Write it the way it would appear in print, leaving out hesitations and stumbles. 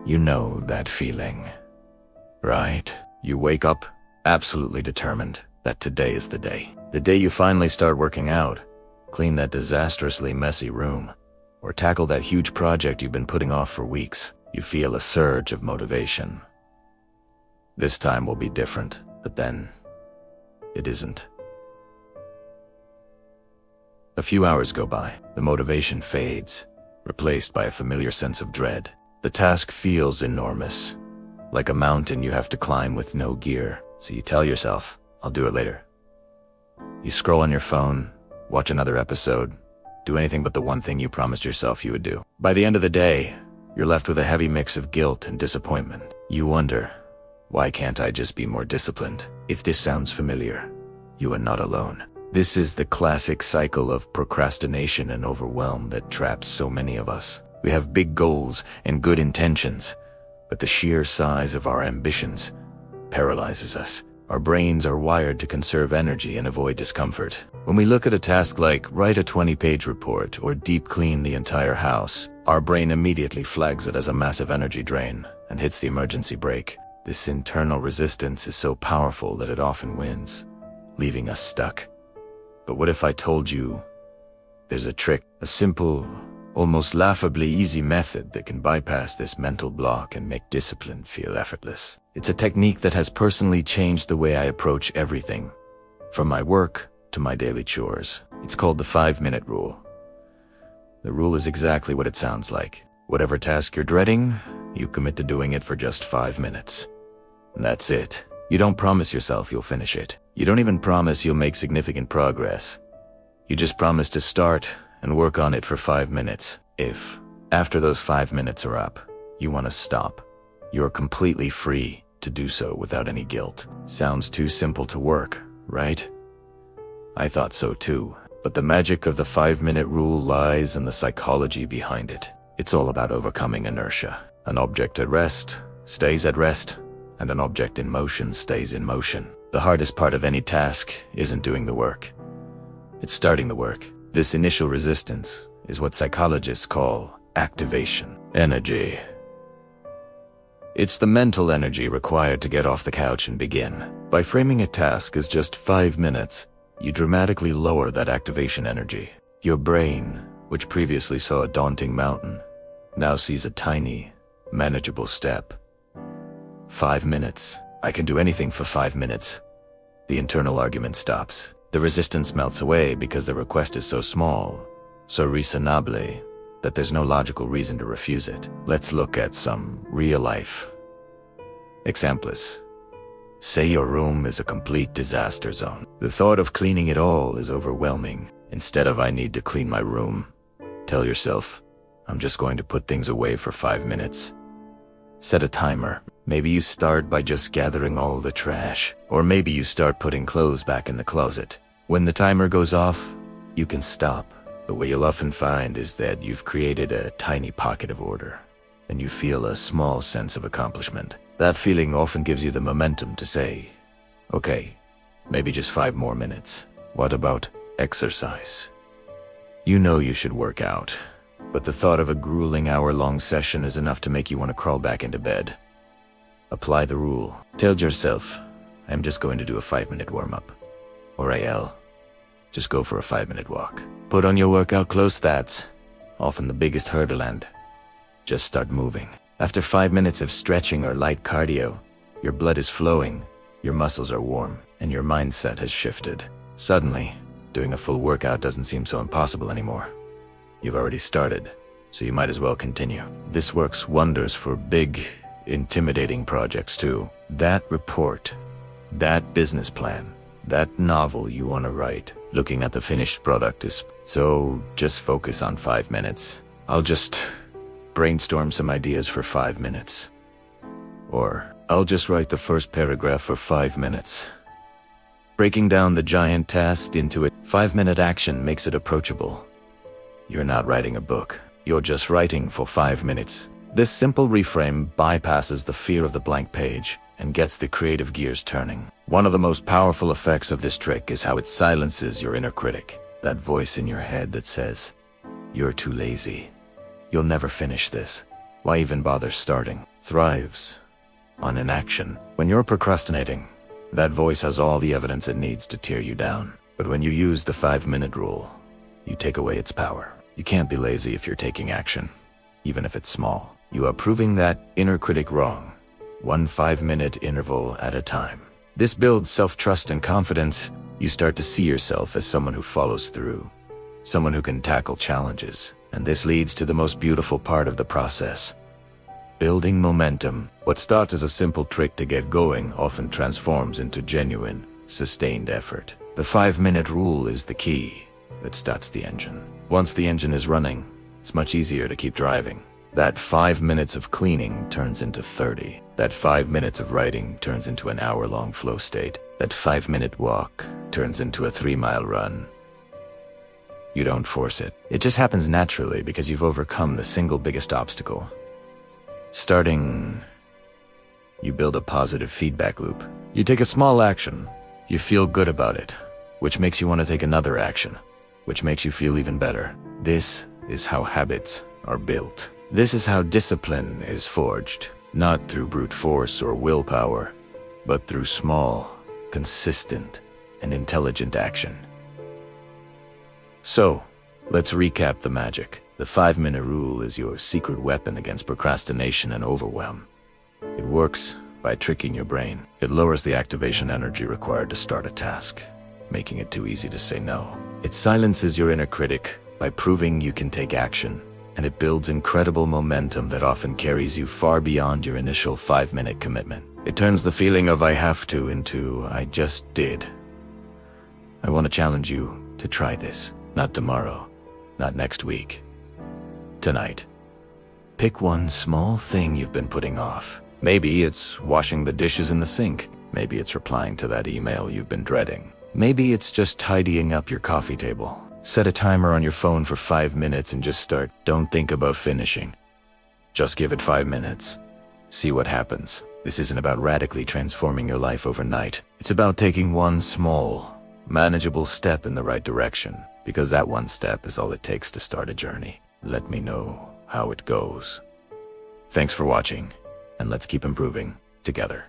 You know that feeling, right? You wake up absolutely determined that today is the day. The day you finally start working out, clean that disastrously messy room, or tackle that huge project you've been putting off for weeks. You feel a surge of motivation. This time will be different, but then it isn't. A few hours go by. The motivation fades, replaced by a familiar sense of dread. The task feels enormous, like a mountain you have to climb with no gear. So you tell yourself, I'll do it later. You scroll on your phone, watch another episode, do anything but the one thing you promised yourself you would do. By the end of the day, you're left with a heavy mix of guilt and disappointment. You wonder, why can't I just be more disciplined? If this sounds familiar, you are not alone. This is the classic cycle of procrastination and overwhelm that traps so many of us. We have big goals and good intentions, but the sheer size of our ambitions paralyzes us. Our brains are wired to conserve energy and avoid discomfort. When we look at a task like write a 20-page report or deep clean the entire house, our brain immediately flags it as a massive energy drain and hits the emergency brake. This internal resistance is so powerful that it often wins, leaving us stuck. But what if I told you there's a trick, a simple, almost laughably easy method that can bypass this mental block and make discipline feel effortless? It's a technique that has personally changed the way I approach everything, from my work to my daily chores. It's called the 5-minute rule. The rule is exactly what it sounds like. Whatever task you're dreading, you commit to doing it for just 5 minutes. And that's it. You don't promise yourself you'll finish it. You don't even promise you'll make significant progress. You just promise to start and work on it for 5 minutes. If, after those 5 minutes are up, you want to stop, you are completely free to do so without any guilt. Sounds too simple to work, right? I thought so too. But the magic of the 5-minute rule lies in the psychology behind it. It's all about overcoming inertia. An object at rest stays at rest, and an object in motion stays in motion. The hardest part of any task isn't doing the work. It's starting the work. This initial resistance is what psychologists call activation energy. It's the mental energy required to get off the couch and begin. By framing a task as just 5 minutes, you dramatically lower that activation energy. Your brain, which previously saw a daunting mountain, now sees a tiny, manageable step. 5 minutes. I can do anything for 5 minutes. The internal argument stops. The resistance melts away because the request is so small, so reasonable, that there's no logical reason to refuse it. Let's look at some real-life examples. Say your room is a complete disaster zone. The thought of cleaning it all is overwhelming. Instead of I need to clean my room, tell yourself, I'm just going to put things away for 5 minutes. Set a timer. Maybe you start by just gathering all the trash, or maybe you start putting clothes back in the closet. When the timer goes off, you can stop. But what you'll often find is that you've created a tiny pocket of order, and you feel a small sense of accomplishment. That feeling often gives you the momentum to say, okay, maybe just 5 more minutes. What about exercise? You know you should work out, but the thought of a grueling hour-long session is enough to make you want to crawl back into bed. Apply the rule. Tell yourself, I'm just going to do a 5-minute warm-up. Or AL, just go for a 5-minute walk. Put on your workout clothes, that's often the biggest hurdle, and just start moving. After 5 minutes of stretching or light cardio, your blood is flowing, your muscles are warm, and your mindset has shifted. Suddenly, doing a full workout doesn't seem so impossible anymore. You've already started, so you might as well continue. This works wonders for big, intimidating projects too. That report, that business plan, that novel you want to write, looking at the finished product is... So just focus on 5 minutes. I'll just brainstorm some ideas for 5 minutes. Or I'll just write the first paragraph for 5 minutes. Breaking down the giant task into a 5-minute action makes it approachable. You're not writing a book. You're just writing for 5 minutes. This simple reframe bypasses the fear of the blank page and gets the creative gears turning. One of the most powerful effects of this trick is how it silences your inner critic. That voice in your head that says, you're too lazy. You'll never finish this. Why even bother starting? thrives on inaction. When you're procrastinating, that voice has all the evidence it needs to tear you down. But when you use the 5-minute rule, you take away its power. You can't be lazy if you're taking action, even if it's small. You are proving that inner critic wrong, one 5-minute interval at a time. This builds self-trust and confidence. You start to see yourself as someone who follows through, someone who can tackle challenges. And this leads to the most beautiful part of the process: building momentum. What starts as a simple trick to get going often transforms into genuine, sustained effort. The 5-minute rule is the key that starts the engine. Once the engine is running, it's much easier to keep driving. That 5 minutes of cleaning turns into 30. That 5 minutes of writing turns into an hour-long flow state. That 5-minute walk turns into a 3-mile run. You don't force it. It just happens naturally because you've overcome the single biggest obstacle. Starting, you build a positive feedback loop. You take a small action, you feel good about it, which makes you want to take another action, which makes you feel even better. This is how habits are built. This is how discipline is forged, not through brute force or willpower, but through small, consistent, and intelligent action. So, let's recap the magic. The 5-minute rule is your secret weapon against procrastination and overwhelm. It works by tricking your brain. It lowers the activation energy required to start a task, making it too easy to say no. It silences your inner critic by proving you can take action, and it builds incredible momentum that often carries you far beyond your initial 5-minute commitment. It turns the feeling of "I have to" into "I just did." I want to challenge you to try this. Not tomorrow, not next week. Tonight. Pick one small thing you've been putting off. Maybe it's washing the dishes in the sink. Maybe it's replying to that email you've been dreading. Maybe it's just tidying up your coffee table. Set a timer on your phone for 5 minutes and just start. Don't think about finishing. Just give it 5 minutes. See what happens. This isn't about radically transforming your life overnight. It's about taking one small, manageable step in the right direction, because that one step is all it takes to start a journey. Let me know how it goes. Thanks for watching, and let's keep improving together.